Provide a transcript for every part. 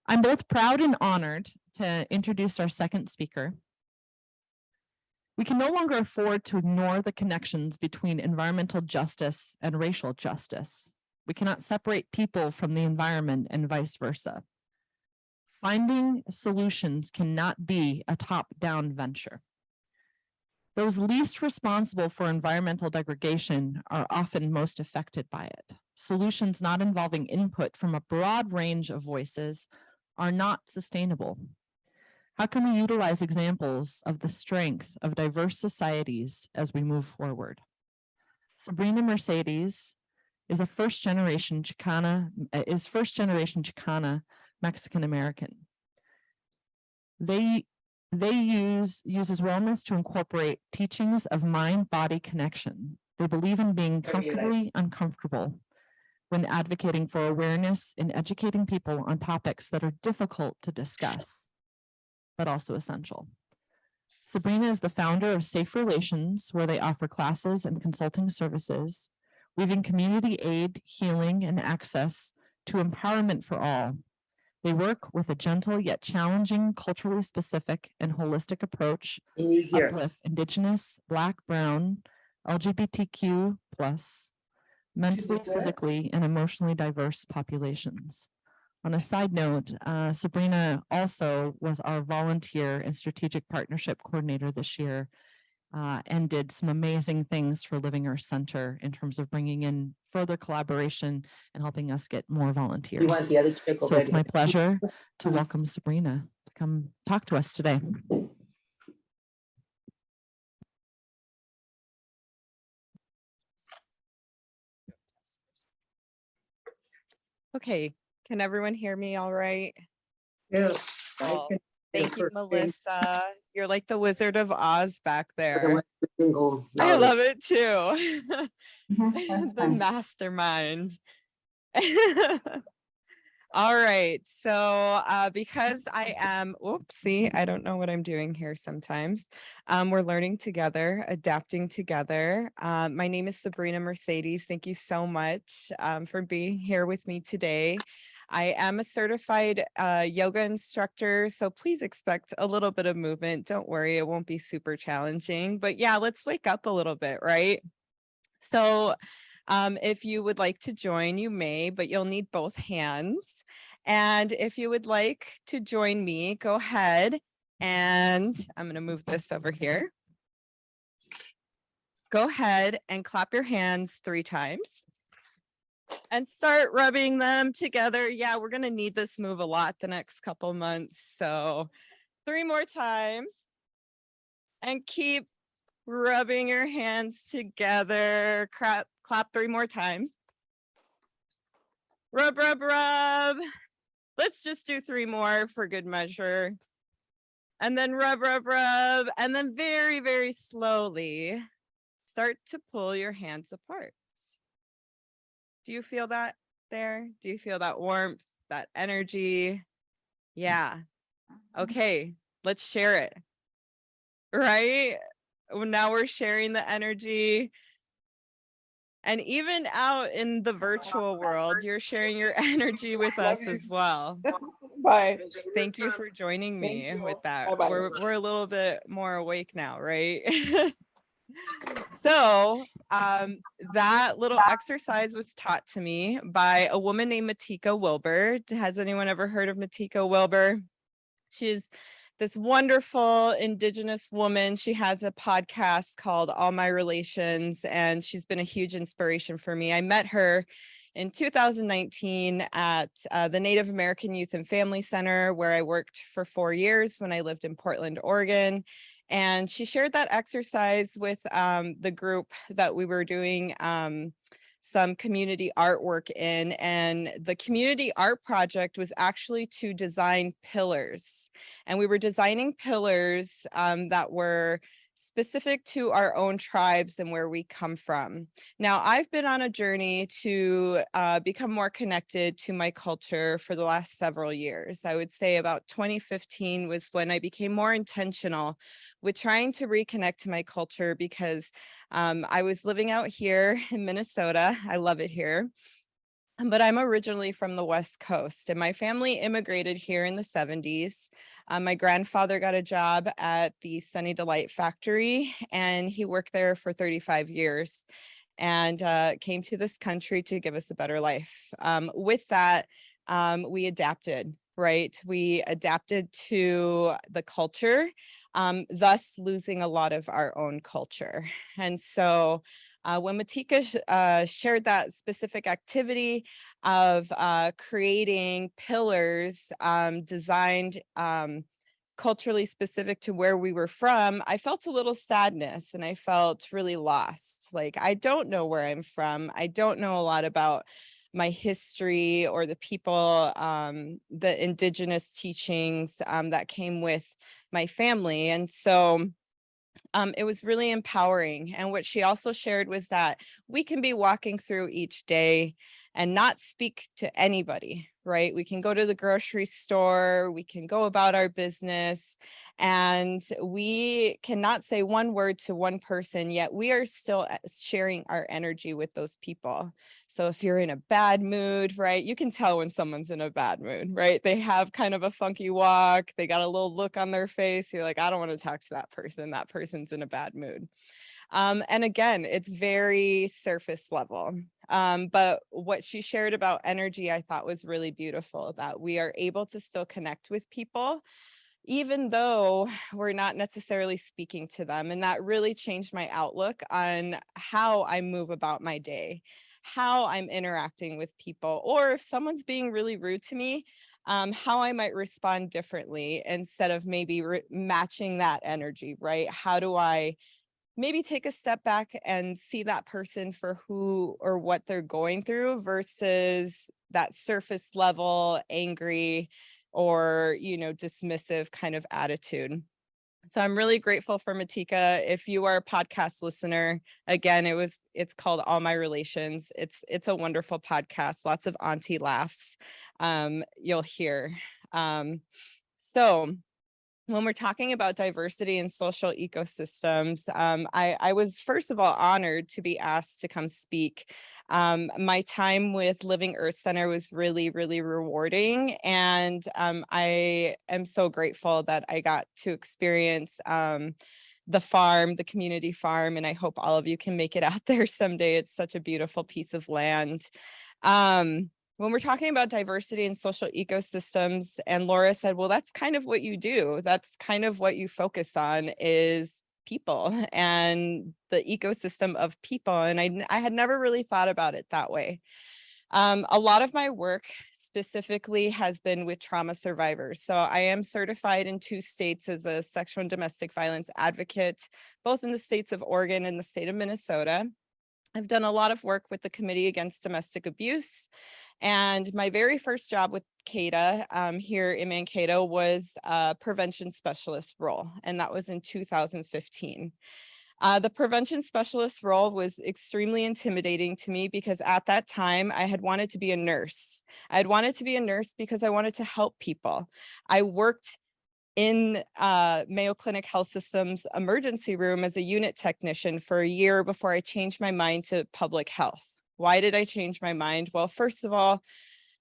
I'm both proud and honored to introduce our second speaker. We can no longer afford to ignore the connections between environmental justice and racial justice. We cannot separate people from the environment and vice versa. Finding solutions cannot be a top-down venture. Those least responsible for environmental degradation are often most affected by it. Solutions not involving input from a broad range of voices are not sustainable. How can we utilize examples of the strength of diverse societies as we move forward? Sabrina Mercedes is a first-generation Chicana Mexican American. They uses wellness to incorporate teachings of mind-body connection. They believe in being comfortably uncomfortable when advocating for awareness and educating people on topics that are difficult to discuss, but also essential. Sabrina is the founder of Safe Relations, where they offer classes and consulting services, weaving community aid, healing, and access to empowerment for all. They work with a gentle yet challenging, culturally specific and holistic approach, uplift Indigenous, Black, Brown, LGBTQ+, mentally, physically, and emotionally diverse populations. On a side note, Sabrina also was our volunteer and strategic partnership coordinator this year, and did some amazing things for Living Earth Center in terms of bringing in further collaboration and helping us get more volunteers. So it's my pleasure to welcome Sabrina to come talk to us today. Okay, can everyone hear me all right? Yes. Oh, thank you, Melissa. You're like the Wizard of Oz back there. I love it too. The mastermind. All right, so because I am, whoopsie, I don't know what I'm doing here sometimes. We're learning together, adapting together. My name is Sabrina Mercedes. Thank you so much for being here with me today. I am a certified yoga instructor, so please expect a little bit of movement. Don't worry, it won't be super challenging, but yeah, let's wake up a little bit, right? So if you would like to join, you may, but you'll need both hands. And if you would like to join me, go ahead and I'm going to move this over here. Go ahead and clap your hands 3 times and start rubbing them together. Yeah, we're going to need this move a lot the next couple months. So 3 more times and keep rubbing your hands together. Clap 3 more times. Rub, rub, rub. Let's just do 3 more for good measure. And then rub, rub, rub. And then very, very slowly start to pull your hands apart. Do you feel that there? Do you feel that warmth, that energy? Yeah. Okay, let's share it. Right? Now we're sharing the energy. And even out in the virtual world, you're sharing your energy with us as well. Bye. Thank you for joining me with that. Bye-bye. We're a little bit more awake now, right? So that little exercise was taught to me by a woman named Matika Wilbur. Has anyone ever heard of Matika Wilbur? She's this wonderful Indigenous woman. She has a podcast called All My Relations, and she's been a huge inspiration for me. I met her in 2019 at the Native American Youth and Family Center, where I worked for 4 years when I lived in Portland, Oregon. And she shared that exercise with the group that we were doing some community artwork in, and the community art project was actually to design pillars, and we were designing pillars that were specific to our own tribes and where we come from. Now, I've been on a journey to become more connected to my culture for the last several years. I would say about 2015 was when I became more intentional with trying to reconnect to my culture, because I was living out here in Minnesota. I love it here. but I'm originally from the West Coast, and my family immigrated here in the 70s. My grandfather got a job at the Sunny Delight factory, and he worked there for 35 years and came to this country to give us a better life. With that, we adapted, right? We adapted to the culture, thus losing a lot of our own culture. And so when Matika shared that specific activity of creating pillars designed culturally specific to where we were from, I felt a little sadness and I felt really lost. Like, I don't know where I'm from. I don't know a lot about my history or the people, the indigenous teachings that came with my family. And so it was really empowering. And what she also shared was that we can be walking through each day and not speak to anybody, right? We can go to the grocery store, we can go about our business, and we cannot say one word to one person, yet we are still sharing our energy with those people. So if you're in a bad mood, right, you can tell when someone's in a bad mood, right? They have kind of a funky walk, they got a little look on their face. You're like, I don't want to talk to that person. That person's in a bad mood. And again, it's very surface level. But what she shared about energy, I thought was really beautiful, that we are able to still connect with people, even though we're not necessarily speaking to them. And that really changed my outlook on how I move about my day, how I'm interacting with people, or if someone's being really rude to me, how I might respond differently instead of maybe matching that energy, right? How do I maybe take a step back and see that person for who or what they're going through versus that surface level, angry, or, dismissive kind of attitude. So I'm really grateful for Matika. If you are a podcast listener, again, it's called All My Relations. It's a wonderful podcast, lots of auntie laughs you'll hear. So when we're talking about diversity in social ecosystems, I was first of all honored to be asked to come speak. My time with Living Earth Center was really, really rewarding. And I am so grateful that I got to experience the farm, the community farm, and I hope all of you can make it out there someday. It's such a beautiful piece of land. When we're talking about diversity in social ecosystems, and Laura said, well, that's kind of what you do. That's kind of what you focus on, is people and the ecosystem of people. And I had never really thought about it that way. A lot of my work specifically has been with trauma survivors. So I am certified in 2 states as a sexual and domestic violence advocate, both in the states of Oregon and the state of Minnesota. I've done a lot of work with the Committee Against Domestic Abuse. And my very first job with CADA here in Mankato was a prevention specialist role, and that was in 2015. The prevention specialist role was extremely intimidating to me because at that time I had wanted to be a nurse. I had wanted to be a nurse because I wanted to help people. I worked in Mayo Clinic Health System's emergency room as a unit technician for a year before I changed my mind to public health. Why did I change my mind? Well, first of all,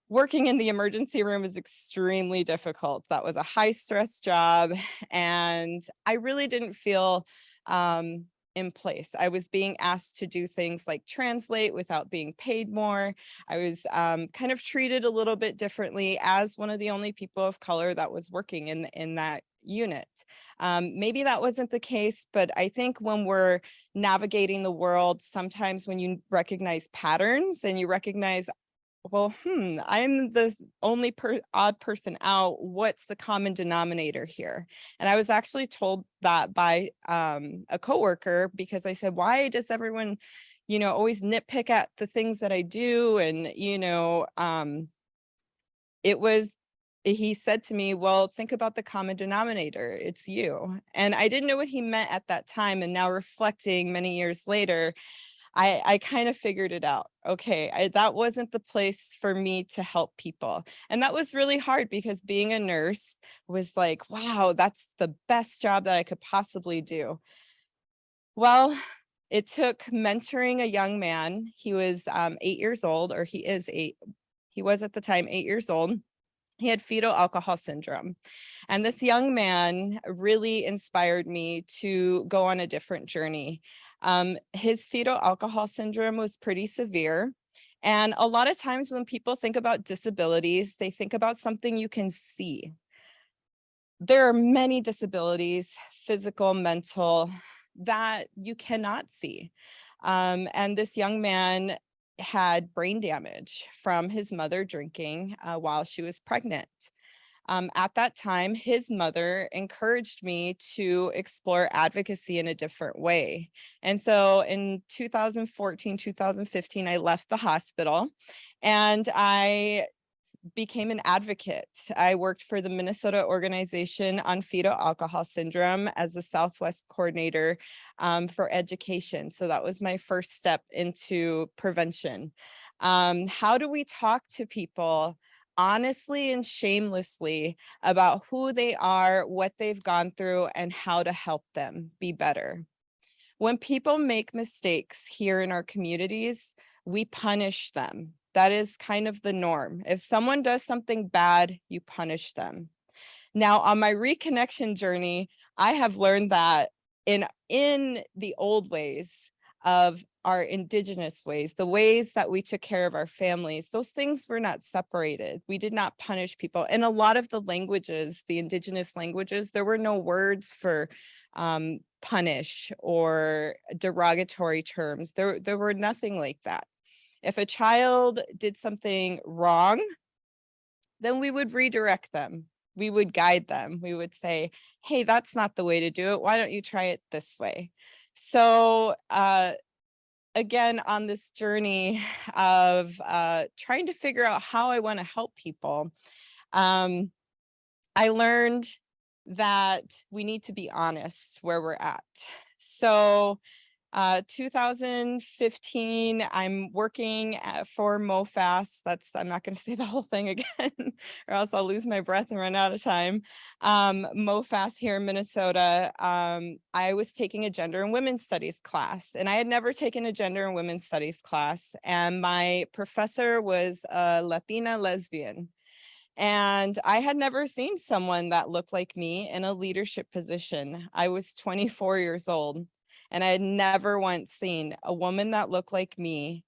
working in the emergency room is extremely difficult. That was a high stress job, and I really didn't feel in place. I was being asked to do things like translate without being paid more. I was kind of treated a little bit differently as one of the only people of color that was working in that unit. Maybe that wasn't the case, but I think when we're navigating the world, sometimes when you recognize patterns and you recognize, well, I'm the only odd person out. What's the common denominator here? And I was actually told that by a coworker, because I said, why does everyone, always nitpick at the things that I do? And, he said to me, well, think about the common denominator. It's you. And I didn't know what he meant at that time. And now reflecting many years later, I kind of figured it out. Okay, that wasn't the place for me to help people. And that was really hard because being a nurse was like, wow, that's the best job that I could possibly do. Well, It took mentoring a young man. He was 8 years old, or he is 8. He was at the time 8 years old. He had fetal alcohol syndrome. And this young man really inspired me to go on a different journey. His fetal alcohol syndrome was pretty severe. And a lot of times when people think about disabilities, they think about something you can see. There are many disabilities, physical, mental, that you cannot see. And this young man had brain damage from his mother drinking while she was pregnant. At that time, his mother encouraged me to explore advocacy in a different way. And so in 2014, 2015, I left the hospital and I became an advocate. I worked for the Minnesota Organization on Fetal Alcohol Syndrome as the Southwest coordinator for education. So that was my first step into prevention. How do we talk to people honestly and shamelessly about who they are, what they've gone through, and how to help them be better? When people make mistakes here in our communities, we punish them. That is kind of the norm. If someone does something bad, you punish them. Now, on my reconnection journey, I have learned that in the old ways of our indigenous ways, the ways that we took care of our families, those things were not separated. We did not punish people. In a lot of the languages, the indigenous languages, there were no words for punish or derogatory terms. There were nothing like that. If a child did something wrong, then we would redirect them. We would guide them. We would say, hey, that's not the way to do it. Why don't you try it this way? So again, on this journey of trying to figure out how I want to help people, I learned that we need to be honest where we're at. So 2015, I'm working for MoFast. I'm not going to say the whole thing again, or else I'll lose my breath and run out of time. MoFast here in Minnesota, I was taking a gender and women's studies class, and I had never taken a gender and women's studies class. And my professor was a Latina lesbian. And I had never seen someone that looked like me in a leadership position. I was 24 years old. And I had never once seen a woman that looked like me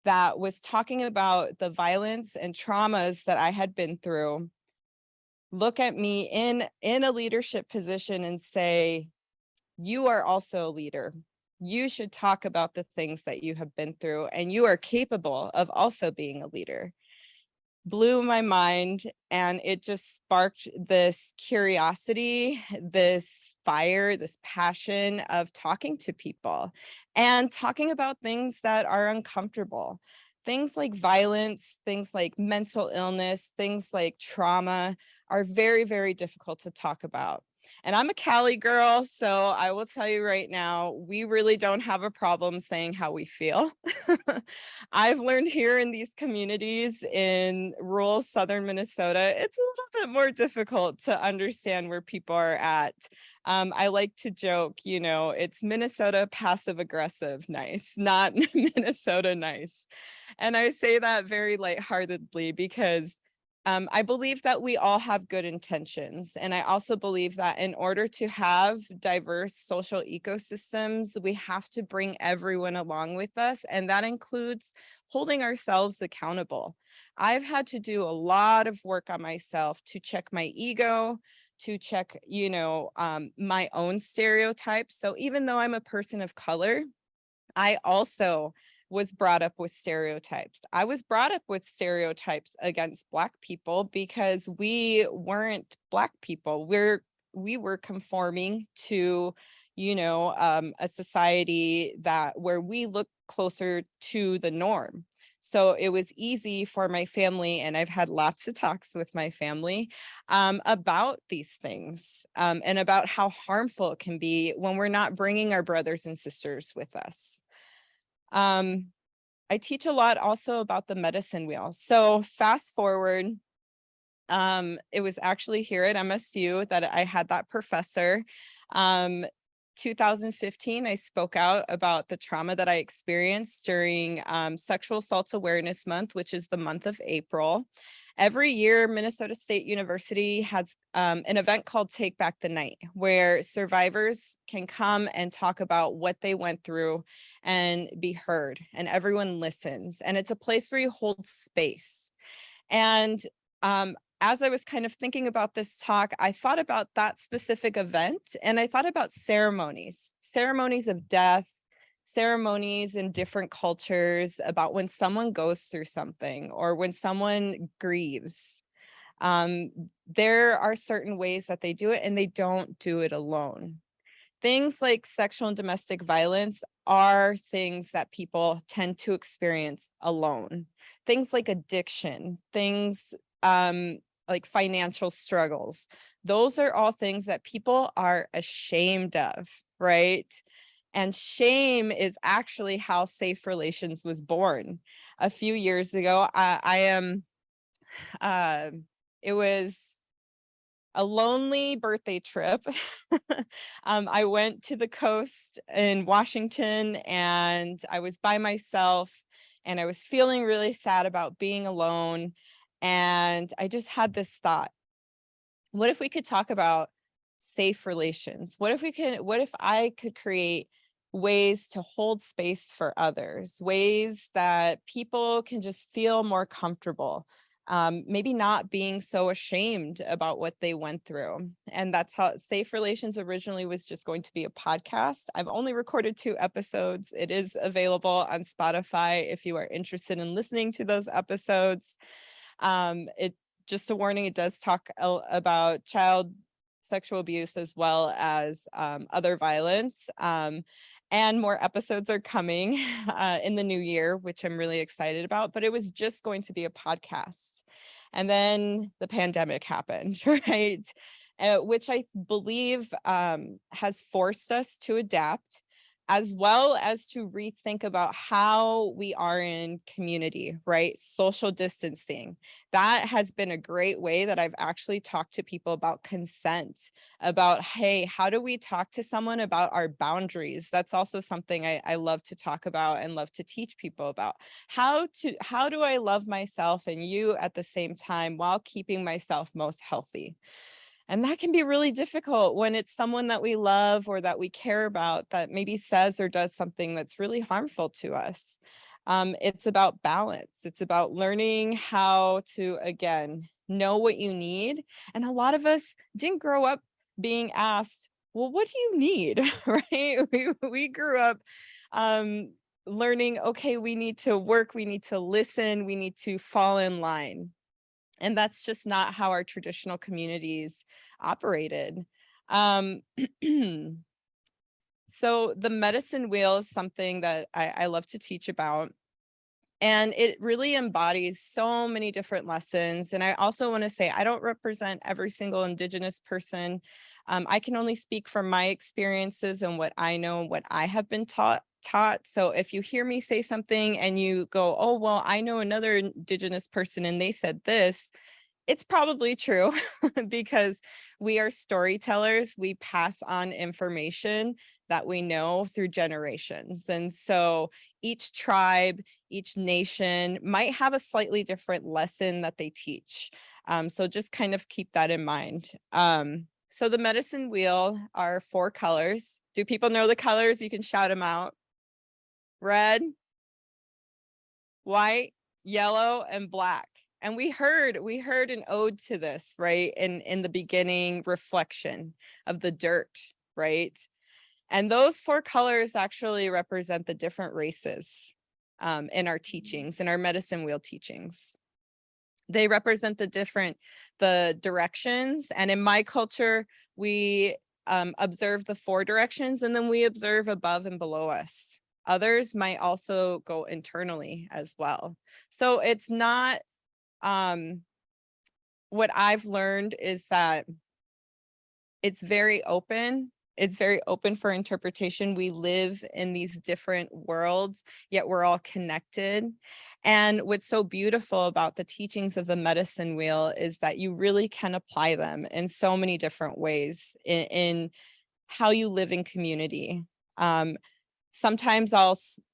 that was talking about the violence and traumas that I had been through, look at me in a leadership position and say, you are also a leader. You should talk about the things that you have been through, and you are capable of also being a leader. Blew my mind, and it just sparked this curiosity, this fire, this passion of talking to people and talking about things that are uncomfortable. Things like violence, things like mental illness, things like trauma are very, very difficult to talk about. And I'm a Cali girl, so I will tell you right now, we really don't have a problem saying how we feel. I've learned here in these communities in rural southern Minnesota, it's a little bit more difficult to understand where people are at. I like to joke, it's Minnesota passive aggressive nice, not Minnesota nice. And I say that very lightheartedly because I believe that we all have good intentions. And I also believe that in order to have diverse social ecosystems, we have to bring everyone along with us. And that includes holding ourselves accountable. I've had to do a lot of work on myself to check my ego, to check, my own stereotypes. So even though I'm a person of color, I also was brought up with stereotypes. I was brought up with stereotypes against Black people because we weren't Black people. We were conforming to, a society where we look closer to the norm. So it was easy for my family, and I've had lots of talks with my family about these things and about how harmful it can be when we're not bringing our brothers and sisters with us. I teach a lot also about the medicine wheel. So fast forward, it was actually here at MSU that I had that professor. 2015, I spoke out about the trauma that I experienced during Sexual Assault Awareness Month, which is the month of April. Every year, Minnesota State University has an event called Take Back the Night, where survivors can come and talk about what they went through and be heard, and everyone listens. And it's a place where you hold space. And as I was kind of thinking about this talk, I thought about that specific event, and I thought about ceremonies of death, ceremonies in different cultures about when someone goes through something or when someone grieves. There are certain ways that they do it, and they don't do it alone. Things like sexual and domestic violence are things that people tend to experience alone. Things like addiction, things like financial struggles. Those are all things that people are ashamed of, right? And shame is actually how Safe Relations was born. A few years ago, it was a lonely birthday trip. I went to the coast in Washington, and I was by myself, and I was feeling really sad about being alone. And I just had this thought: what if we could talk about safe relations? What if I could create ways to hold space for others, ways that people can just feel more comfortable, maybe not being so ashamed about what they went through. And that's how Safe Relations originally was just going to be a podcast. I've only recorded 2 episodes. It is available on Spotify if you are interested in listening to those episodes. Just a warning, it does talk about child sexual abuse as well as other violence. And more episodes are coming in the new year, which I'm really excited about, but it was just going to be a podcast. And then the pandemic happened, right? Which I believe has forced us to adapt, as well as to rethink about how we are in community, right? Social distancing. That has been a great way that I've actually talked to people about consent, about, hey, how do we talk to someone about our boundaries? That's also something I love to talk about and love to teach people about. How do I love myself and you at the same time while keeping myself most healthy? And that can be really difficult when it's someone that we love or that we care about that maybe says or does something that's really harmful to us. It's about balance. It's about learning how to, again, know what you need. And a lot of us didn't grow up being asked, well, what do you need, right? We grew up learning, okay, we need to work, we need to listen, we need to fall in line. And that's just not how our traditional communities operated. So the medicine wheel is something that I love to teach about. And it really embodies so many different lessons. And I also want to say, I don't represent every single Indigenous person. I can only speak from my experiences and what I know, what I have been taught. So if you hear me say something and you go, oh, well, I know another Indigenous person and they said this, it's probably true because we are storytellers. We pass on information that we know through generations. And so each tribe, each nation might have a slightly different lesson that they teach. So just kind of keep that in mind. So the medicine wheel are 4 colors. Do people know the colors? You can shout them out. Red, white, yellow, and black. And we heard an ode to this, right? In the beginning, reflection of the dirt, right? And those 4 colors actually represent the different races in our teachings, in our medicine wheel teachings. They represent the directions. And in my culture, we observe the 4 directions, and then we observe above and below us. Others might also go internally as well. So it's not, what I've learned is that it's very open. It's very open for interpretation. We live in these different worlds, yet we're all connected. And what's so beautiful about the teachings of the medicine wheel is that you really can apply them in so many different ways in how you live in community. Sometimes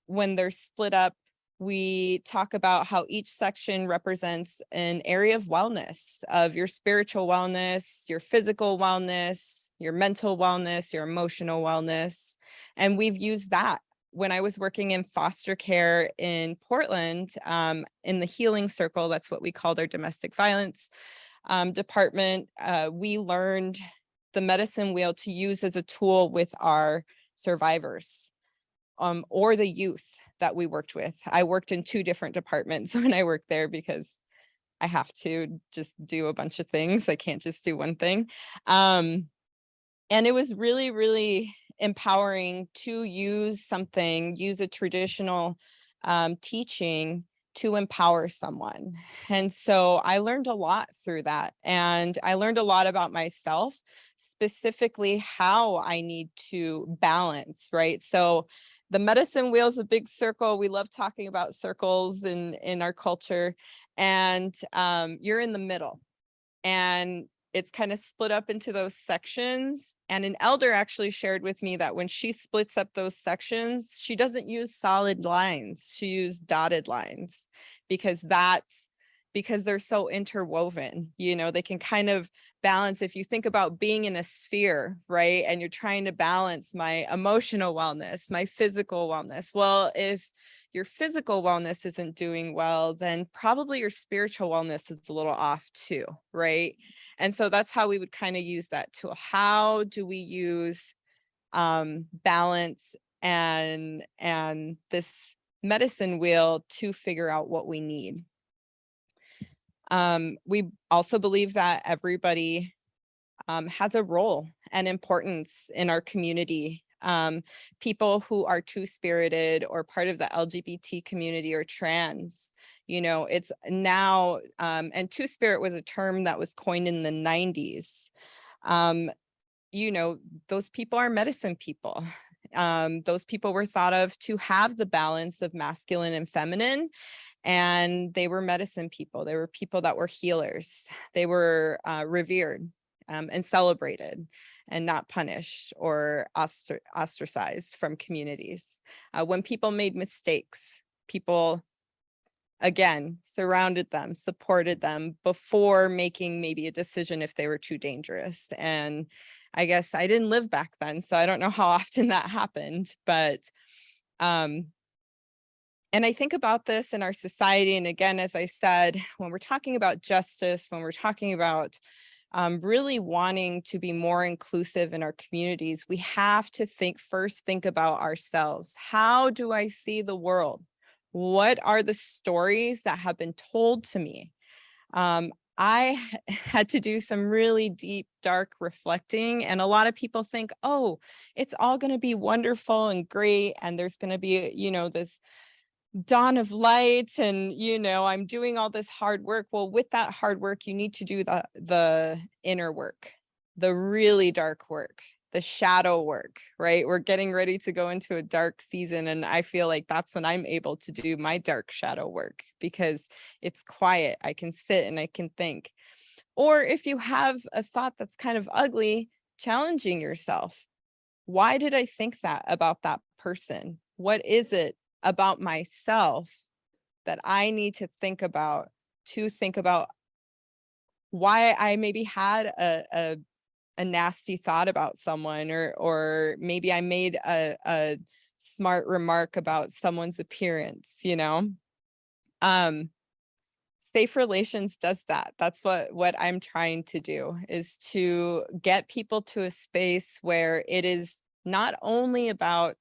when they're split up, we talk about how each section represents an area of wellness, of your spiritual wellness, your physical wellness, your mental wellness, your emotional wellness. And we've used that. When I was working in foster care in Portland, in the healing circle, that's what we called our domestic violence department, we learned the medicine wheel to use as a tool with our survivors or the youth that we worked with. I worked in 2 different departments when I worked there because I have to just do a bunch of things. I can't just do one thing. And it was really, really empowering to use a traditional teaching to empower someone. And so I learned a lot through that. And I learned a lot about myself, specifically how I need to balance, right? So the medicine wheel is a big circle. We love talking about circles in our culture. And you're in the middle. And it's kind of split up into those sections. And an elder actually shared with me that when she splits up those sections, she doesn't use solid lines. She used dotted lines because they're so interwoven, they can kind of balance. If you think about being in a sphere, right? And you're trying to balance my emotional wellness, my physical wellness. Well, if your physical wellness isn't doing well, then probably your spiritual wellness is a little off too, right? And so that's how we would kind of use that tool. How do we use balance and this medicine wheel to figure out what we need? We also believe that everybody has a role and importance in our community. People who are two-spirited or part of the LGBT community or trans, it's now, and two-spirit was a term that was coined in the 90s. Those people are medicine people. Those people were thought of to have the balance of masculine and feminine. And they were medicine people. They were people that were healers. They were revered and celebrated and not punished or ostracized from communities. When people made mistakes, people, again, surrounded them, supported them before making maybe a decision if they were too dangerous. And I guess I didn't live back then, so I don't know how often that happened, but and I think about this in our society. And again, as I said, when we're talking about justice, when we're talking about really wanting to be more inclusive in our communities, we have to think about ourselves. How do I see the world? What are the stories that have been told to me? I had to do some really deep, dark reflecting. And a lot of people think, oh, it's all going to be wonderful and great. And there's going to be, this dawn of light and I'm doing all this hard work. Well, with that hard work, you need to do the inner work, the really dark work, the shadow work, right? We're getting ready to go into a dark season, and I feel like that's when I'm able to do my dark shadow work because it's quiet. I can sit and I can think. Or if you have a thought that's kind of ugly, challenging yourself. Why did I think that about that person? What is it about myself that I need to think about why I maybe had a nasty thought about someone, or maybe I made a smart remark about someone's appearance, Safe Relations does that. That's what I'm trying to do, is to get people to a space where it is not only about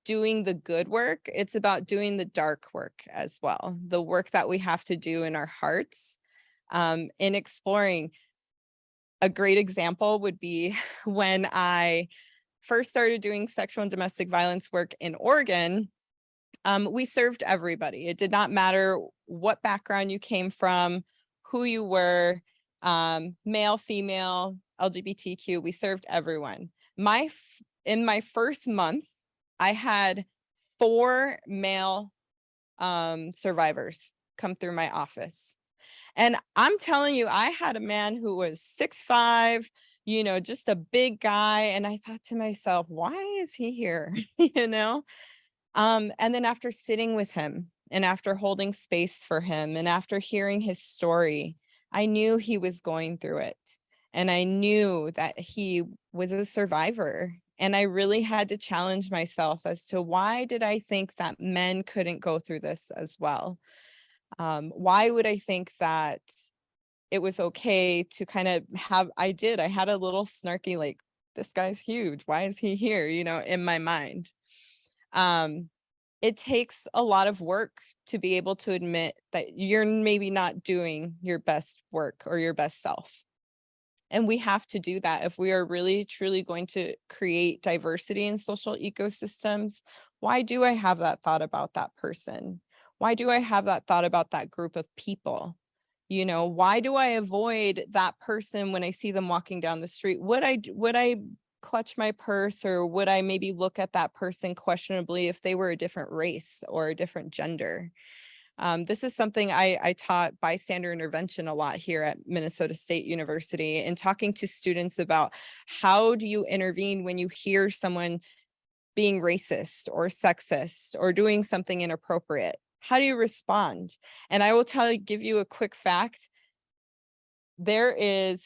doing the good work, it's about doing the dark work as well. The work that we have to do in our hearts, in exploring. A great example would be when I first started doing sexual and domestic violence work in Oregon. We served everybody. It did not matter what background you came from, who you were, male, female, LGBTQ, we served everyone. In my first month, I had 4 male survivors come through my office. And I'm telling you, I had a man who was 6'5", just a big guy. And I thought to myself, why is he here? And then after sitting with him and after holding space for him and after hearing his story, I knew he was going through it. And I knew that he was a survivor. And I really had to challenge myself as to why did I think that men couldn't go through this as well? Why would I think that it was okay to kind of I had a little snarky, like, this guy's huge. Why is he here? In my mind. It takes a lot of work to be able to admit that you're maybe not doing your best work or your best self. And we have to do that if we are really truly going to create diversity in social ecosystems. Why do I have that thought about that person? Why do I have that thought about that group of people? Why do I avoid that person when I see them walking down the street? Would I clutch my purse, or would I maybe look at that person questionably if they were a different race or a different gender? This is something I taught bystander intervention a lot here at Minnesota State University, and talking to students about how do you intervene when you hear someone being racist or sexist or doing something inappropriate? How do you respond? And I will give you a quick fact. There is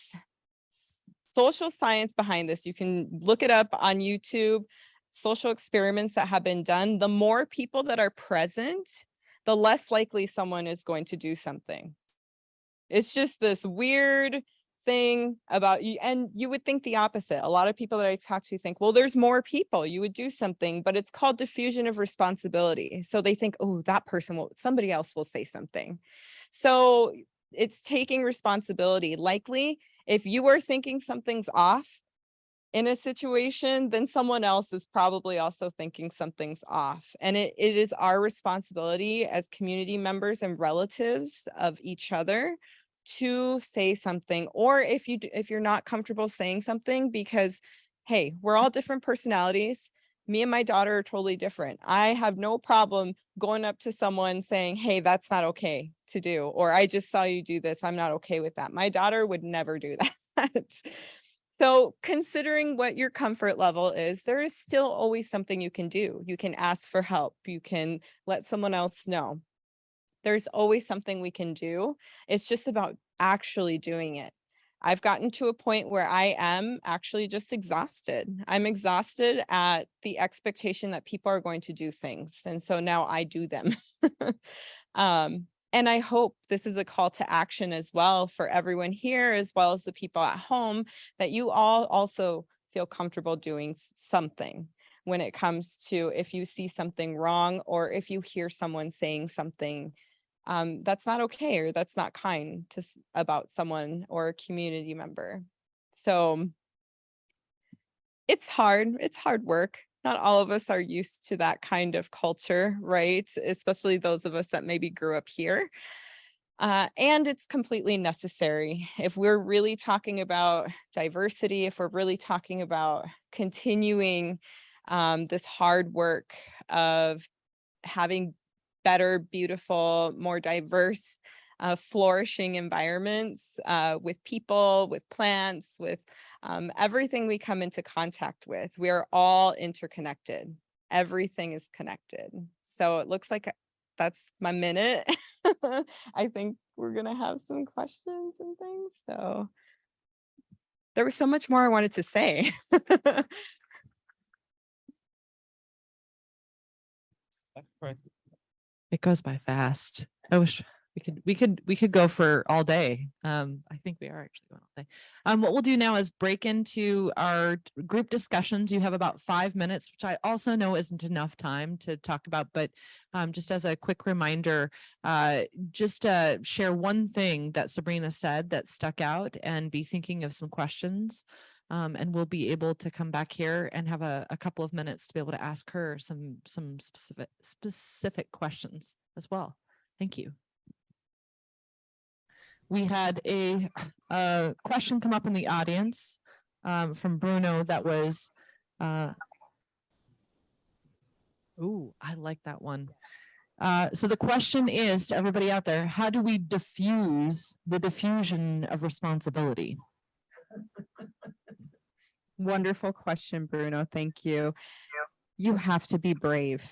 social science behind this. You can look it up on YouTube, social experiments that have been done. The more people that are present, the less likely someone is going to do something. It's just this weird thing about you. And you would think the opposite. A lot of people that I talk to think, well, there's more people, you would do something, but it's called diffusion of responsibility. So they think, oh, somebody else will say something. So it's taking responsibility. Likely, if you are thinking something's off in a situation, then someone else is probably also thinking something's off. And it is our responsibility as community members and relatives of each other to say something. Or if you're not comfortable saying something, because hey, we're all different personalities. Me and my daughter are totally different. I have no problem going up to someone saying, hey, that's not okay to do, or I just saw you do this, I'm not okay with that. My daughter would never do that. So considering what your comfort level is, there is still always something you can do. You can ask for help. You can let someone else know. There's always something we can do. It's just about actually doing it. I've gotten to a point where I am actually just exhausted. I'm exhausted at the expectation that people are going to do things. And so now I do them. And I hope this is a call to action as well for everyone here, as well as the people at home, that you all also feel comfortable doing something when it comes to if you see something wrong, or if you hear someone saying something that's not okay, or that's not kind about someone or a community member. So it's hard work. Not all of us are used to that kind of culture, right? Especially those of us that maybe grew up here. And it's completely necessary. If we're really talking about diversity, if we're really talking about continuing this hard work of having better, beautiful, more diverse, flourishing environments with people, with plants, with everything we come into contact with. We are all interconnected. Everything is connected. So it looks like that's my minute. I think we're going to have some questions and things. So there was so much more I wanted to say. It goes by fast. I wish we could go for all day. I think we are actually going all day. What we'll do now is break into our group discussions. You have about 5 minutes, which I also know isn't enough time to talk about, but just as a quick reminder, just share one thing that Sabrina said that stuck out, and be thinking of some questions. And we'll be able to come back here and have a couple of minutes to be able to ask her some specific questions as well. Thank you. We had a question come up in the audience from Bruno that was, ooh, I like that one. So the question is to everybody out there, how do we diffuse the diffusion of responsibility? Wonderful question, Bruno. Thank you. You have to be brave.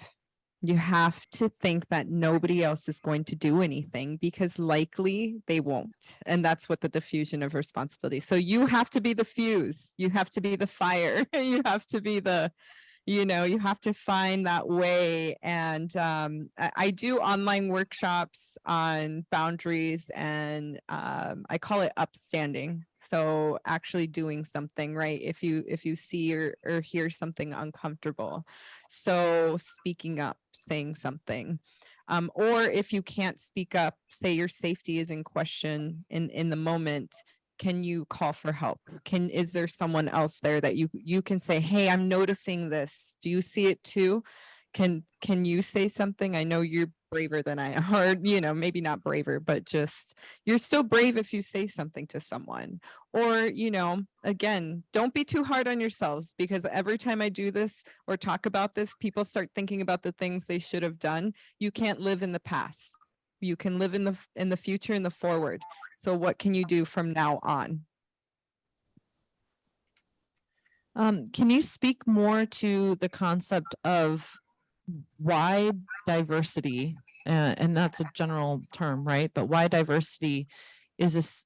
You have to think that nobody else is going to do anything because likely they won't. And that's what the diffusion of responsibility. So you have to be the fuse. You have to be the fire. You have to be the, you have to find that way. And I do online workshops on boundaries, and I call it upstanding. So actually doing something, right? If you see or hear something uncomfortable. So speaking up, saying something. Or if you can't speak up, say your safety is in question in the moment, can you call for help? Is there someone else there that you can say, hey, I'm noticing this. Do you see it too? Can you say something? I know you're braver than I am, or, maybe not braver, but just you're still brave if you say something to someone. Or, again, don't be too hard on yourselves, because every time I do this or talk about this, people start thinking about the things they should have done. You can't live in the past. You can live in the future and the forward. So what can you do from now on? Can you speak more to the concept of why diversity, and that's a general term, right? But why diversity is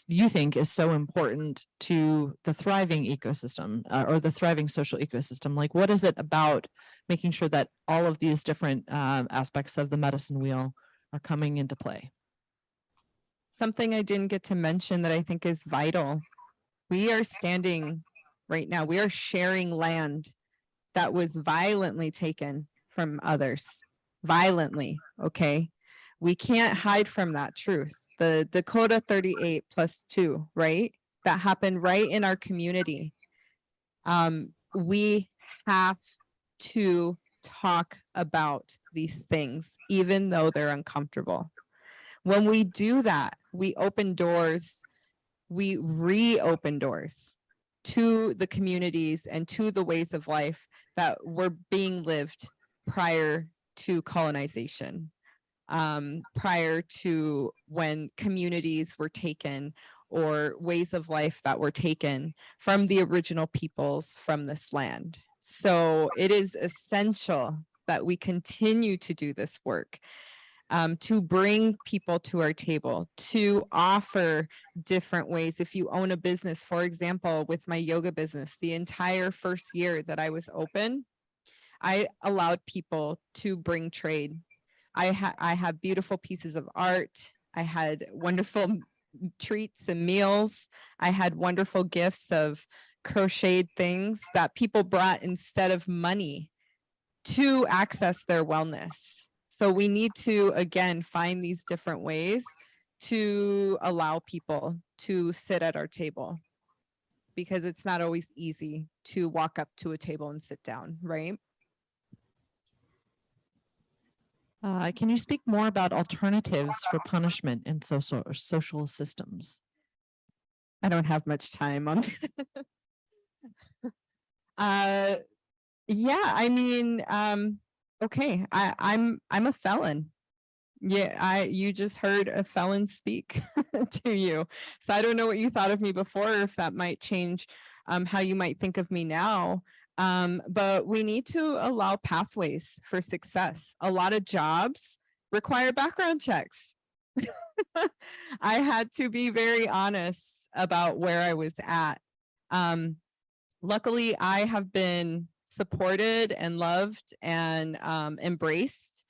you think is so important to the thriving ecosystem, or the thriving social ecosystem? Like, what is it about making sure that all of these different aspects of the medicine wheel are coming into play? Something I didn't get to mention that I think is vital. We are standing right now, we are sharing land that was violently taken from others. Violently, okay? We can't hide from that truth. The Dakota 38 +2, right? That happened right in our community. We have to talk about these things, even though they're uncomfortable. When we do that, we open doors, we reopen doors to the communities and to the ways of life that were being lived prior to colonization, prior to when communities were taken, or ways of life that were taken from the original peoples from this land. So it is essential that we continue to do this work. To bring people to our table, to offer different ways. If you own a business, for example, with my yoga business, the entire first year that I was open, I allowed people to bring trade. I have beautiful pieces of art. I had wonderful treats and meals. I had wonderful gifts of crocheted things that people brought instead of money to access their wellness. So we need to, again, find these different ways to allow people to sit at our table, because it's not always easy to walk up to a table and sit down, right? Can you speak more about alternatives for punishment in social systems? I don't have much time on yeah, I mean, okay, I'm a felon. Yeah, you just heard a felon speak to you. So I don't know what you thought of me before, or if that might change how you might think of me now. But we need to allow pathways for success. A lot of jobs require background checks. I had to be very honest about where I was at. Luckily, I have been supported and loved and embraced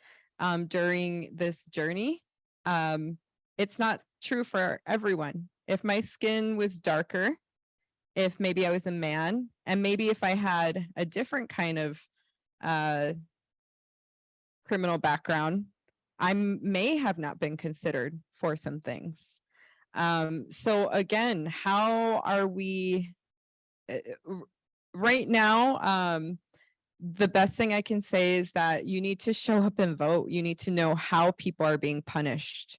during this journey. It's not true for everyone. If my skin was darker, if maybe I was a man, and maybe if I had a different kind of criminal background, I may have not been considered for some things. So again, how are we right now? The best thing I can say is that you need to show up and vote. You need to know how people are being punished.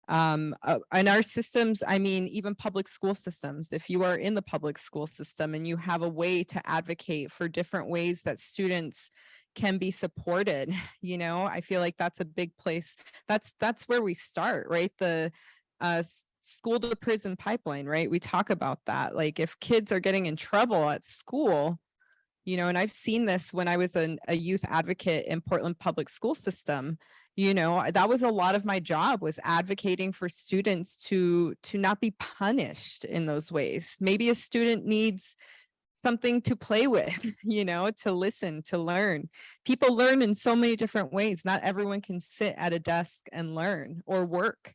In our systems, I mean, even public school systems, if you are in the public school system and you have a way to advocate for different ways that students can be supported, I feel like that's a big place. That's where we start, right? The school to prison pipeline, right? We talk about that. Like if kids are getting in trouble at school, you know, and I've seen this when I was a youth advocate in Portland public school system, you know, that was a lot of my job, was advocating for students to not be punished in those ways. Maybe a student needs something to play with, you know, to listen, to learn. People learn in so many different ways. Not everyone can sit at a desk and learn or work.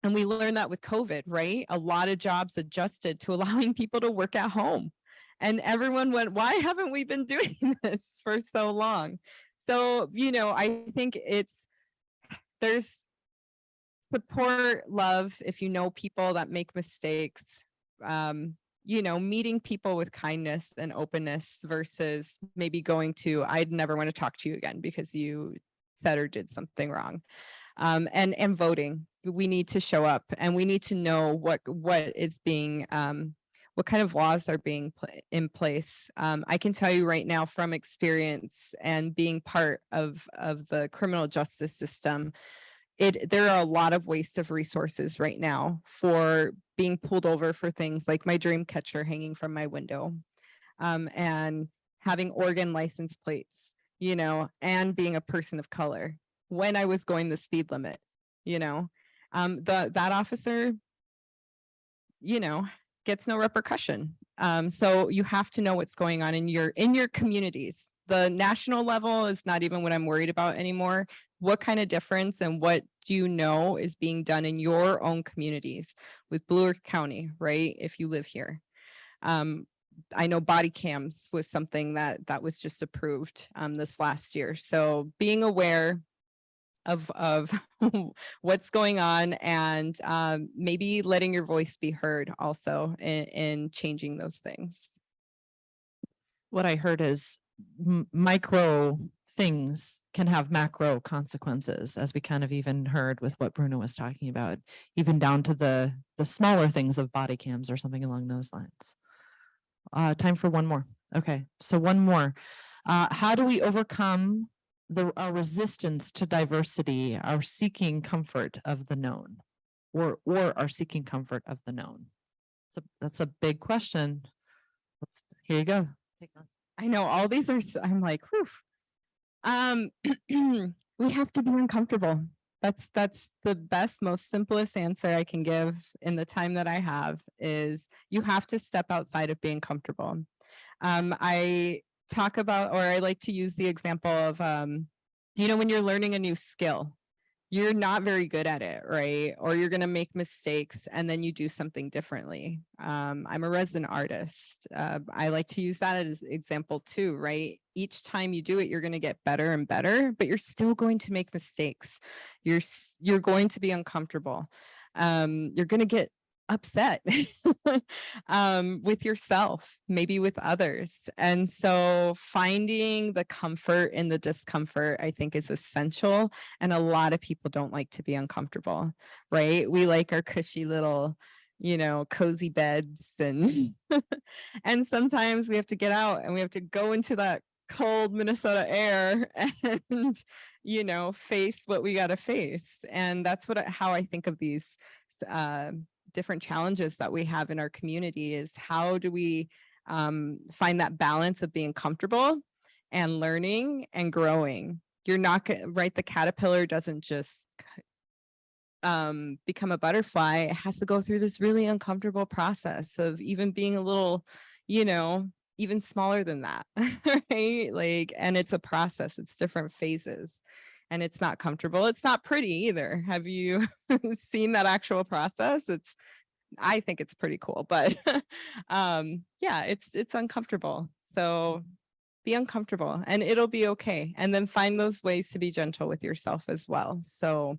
And we learned that with COVID, right? A lot of jobs adjusted to allowing people to work at home. And everyone went, why haven't we been doing this for so long? So, you know, I think there's support, love, if you know people that make mistakes, you know, meeting people with kindness and openness versus maybe going to, I'd never want to talk to you again because you said or did something wrong. And voting, we need to show up and we need to know what is being, what kind of laws are being in place. I can tell you right now from experience and being part of the criminal justice system, there are a lot of waste of resources right now for being pulled over for things like my dream catcher hanging from my window, and having Oregon license plates, you know, and being a person of color when I was going the speed limit, you know, that officer, you know, gets no repercussion. So you have to know what's going on in your communities. The national level is not even what I'm worried about anymore. What kind of difference and what do you know is being done in your own communities with Blue Earth County, right? If you live here. I know body cams was something that was just approved this last year. So being aware of what's going on and maybe letting your voice be heard also in changing those things. What I heard is micro things can have macro consequences, as we kind of even heard with what Bruno was talking about, even down to the smaller things of body cams or something along those lines. Time for one more. Okay, so one more. How do we overcome our resistance to diversity, our seeking comfort of the known, or our seeking comfort of the known? So that's a big question. Here you go. I know all these are, I'm like, whew. We have to be uncomfortable. That's the best, most simplest answer I can give in the time that I have is you have to step outside of being comfortable. I talk about, or I like to use the example of, you know, when you're learning a new skill, you're not very good at it, right? Or you're going to make mistakes and then you do something differently. I'm a resin artist. I like to use that as an example too, right? Each time you do it, you're going to get better and better, but you're still going to make mistakes. You're going to be uncomfortable. You're going to get upset with yourself, maybe with others. And so finding the comfort in the discomfort, I think, is essential. And a lot of people don't like to be uncomfortable, right? We like our cushy little, you know, cozy beds and and sometimes we have to get out and we have to go into that cold Minnesota air and, you know, face what we got to face. And that's how I think of these different challenges that we have in our community is how do we find that balance of being comfortable and learning and growing. You're not right. The caterpillar doesn't just become a butterfly. It has to go through this really uncomfortable process of even being a little, you know, even smaller than that, right? Like, and it's a process. It's different phases. And it's not comfortable. It's not pretty either. Have you seen that actual process? I think it's pretty cool, but yeah, it's uncomfortable. So be uncomfortable and it'll be okay. And then find those ways to be gentle with yourself as well. So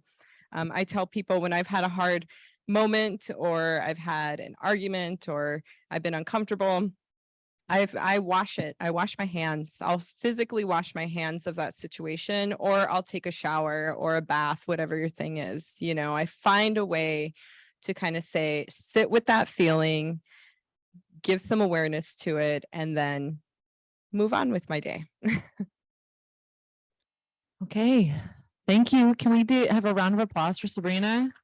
I tell people when I've had a hard moment or I've had an argument or I've been uncomfortable, I wash it. I wash my hands. I'll physically wash my hands of that situation, or I'll take a shower or a bath, whatever your thing is. You know, I find a way to kind of sit with that feeling, give some awareness to it, and then move on with my day. Okay, thank you. Can we have a round of applause for Sabrina?